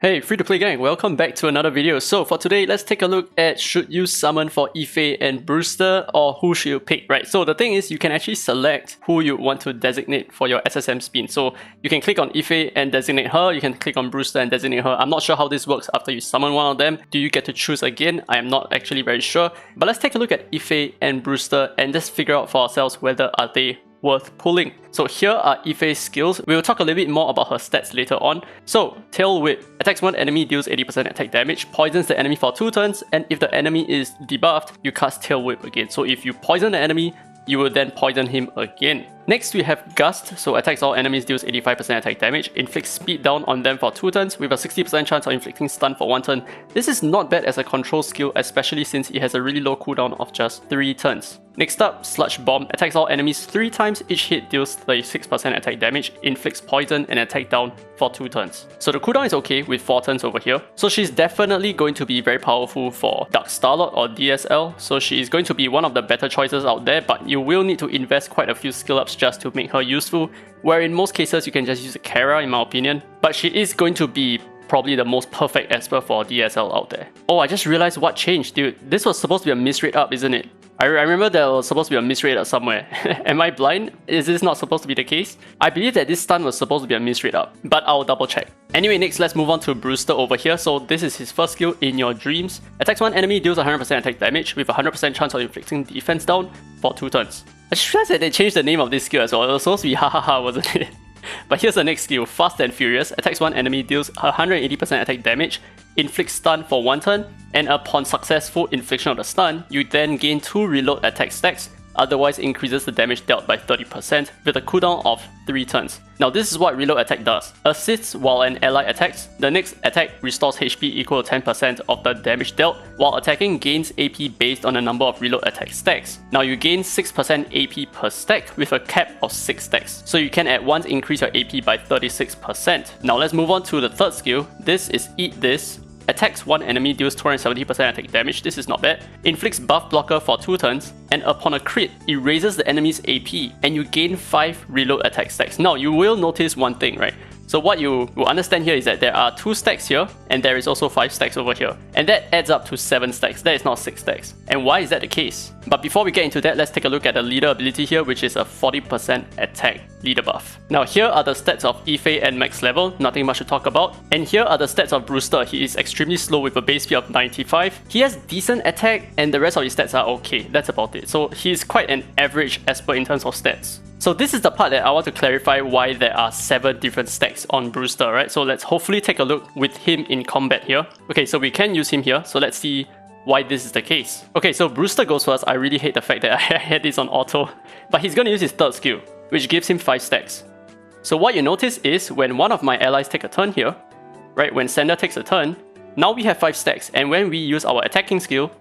Hey, free-to-play gang, welcome back to another video. So for today, let's take a look at should you summon for Ife and Brewster or who should you pick, right? So the thing is, you can actually select who you want to designate for your SSM spin. So you can click on Ife and designate her, you can click on Brewster and designate her. I'm not sure how this works after you summon one of them. Do you get to choose again? I am not actually very sure. But let's take a look at Ife and Brewster and just figure out for ourselves whether are they worth pulling. So here are Ife's skills. We will talk a little bit more about her stats later on. So, Tail Whip. Attacks one enemy, deals 80% attack damage, poisons the enemy for 2 turns, and if the enemy is debuffed, you cast Tail Whip again. So if you poison the enemy, you will then poison him again. Next we have Gust, so attacks all enemies, deals 85% attack damage, inflicts speed down on them for 2 turns with a 60% chance of inflicting stun for 1 turn. This is not bad as a control skill, especially since it has a really low cooldown of just 3 turns. Next up, Sludge Bomb, attacks all enemies 3 times, each hit deals 36% attack damage, inflicts poison and attack down for 2 turns. So the cooldown is okay with 4 turns over here. So she's definitely going to be very powerful for Dark Starlord or DSL, so she is going to be one of the better choices out there, but you will need to invest quite a few skill ups just to make her useful, where in most cases you can just use a Kara in my opinion, but she is going to be probably the most perfect Esper for DSL out there. Oh, I just realized what changed, dude. This was supposed to be a misread up, isn't it? I remember there was supposed to be a misread up somewhere. Am I blind? Is this not supposed to be the case? I believe that this stun was supposed to be a misread up, but I'll double check. Anyway, next let's move on to Brewster over here. So this is his first skill, In Your Dreams. Attacks one enemy, deals 100% attack damage with a 100% chance of inflicting defense down for 2 turns. I just realized that they changed the name of this skill as well. It was supposed to be hahaha, wasn't it? But here's the next skill, Fast and Furious. Attacks one enemy, deals 180% attack damage, inflicts stun for 1 turn, and upon successful infliction of the stun, you then gain 2 reload attack stacks, otherwise increases the damage dealt by 30% with a cooldown of 3 turns. Now this is what reload attack does. Assists while an ally attacks. The next attack restores HP equal to 10% of the damage dealt, while attacking gains AP based on the number of reload attack stacks. Now you gain 6% AP per stack with a cap of 6 stacks, so you can at once increase your AP by 36%. Now let's move on to the third skill. This is Eat This. Attacks one enemy, deals 270% attack damage, this is not bad, inflicts buff blocker for 2 turns, and upon a crit, erases the enemy's AP, and you gain 5 reload attack stacks. Now you will notice one thing, right? So what you will understand here is that there are 2 stacks here, and there is also 5 stacks over here. And that adds up to 7 stacks, that is not 6 stacks. And why is that the case? But before we get into that, let's take a look at the leader ability here, which is a 40% attack leader buff. Now here are the stats of Ife and max level, nothing much to talk about. And here are the stats of Brewster. He is extremely slow with a base speed of 95. He has decent attack, and the rest of his stats are okay, that's about it. So he's quite an average Esper in terms of stats. So this is the part that I want to clarify why there are 7 different stacks on Brewster, right? So let's hopefully take a look with him in combat here. Okay, so we can use him here, so let's see why this is the case. Okay, so Brewster goes first. I really hate the fact that I had this on auto, but he's gonna use his third skill, which gives him 5 stacks. So what you notice is when one of my allies take a turn here, right, when Sender takes a turn, now we have 5 stacks, and when we use our attacking skill,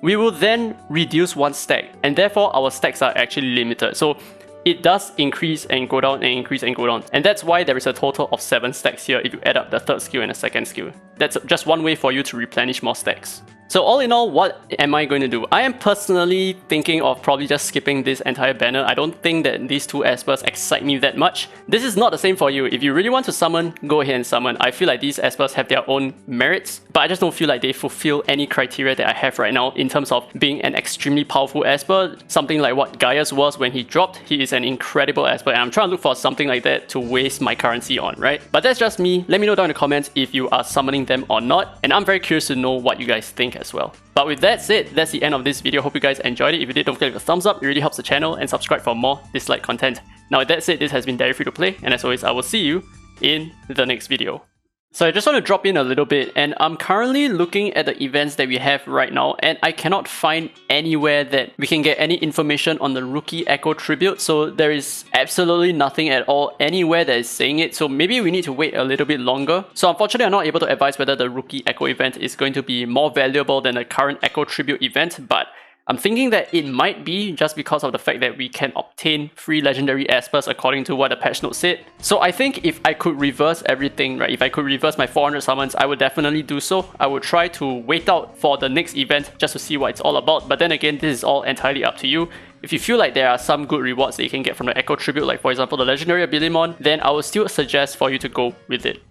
we will then reduce 1 stack, and therefore our stacks are actually limited. So it does increase and go down and increase and go down. And that's why there is a total of 7 stacks here if you add up the third skill and the second skill. That's just one way for you to replenish more stacks. So all in all, what am I going to do? I am personally thinking of probably just skipping this entire banner. I don't think that these 2 Espers excite me that much. This is not the same for you. If you really want to summon, go ahead and summon. I feel like these Espers have their own merits, but I just don't feel like they fulfill any criteria that I have right now in terms of being an extremely powerful Esper. Something like what Gaius was when he dropped. He is an incredible Esper, and I'm trying to look for something like that to waste my currency on, right? But that's just me. Let me know down in the comments if you are summoning them or not, and I'm very curious to know what you guys think as well. But with that said, that's the end of this video. Hope you guys enjoyed it. If you did, don't forget to leave a thumbs up. It really helps the channel, and subscribe for more Dislyte content. Now with that said, this has been Derry Free to Play, and as always, I will see you in the next video. So I just want to drop in a little bit, and I'm currently looking at the events that we have right now, and I cannot find anywhere that we can get any information on the Rookie Echo Tribute. So there is absolutely nothing at all anywhere that is saying it, so maybe we need to wait a little bit longer. So unfortunately, I'm not able to advise whether the Rookie Echo event is going to be more valuable than the current Echo Tribute event, but I'm thinking that it might be just because of the fact that we can obtain free legendary Espers according to what the patch note said. So I think if I could reverse everything, right, if I could reverse my 400 summons, I would definitely do so. I would try to wait out for the next event just to see what it's all about. But then again, this is all entirely up to you. If you feel like there are some good rewards that you can get from the Echo Tribute, like for example the legendary Abilimon, then I would still suggest for you to go with it.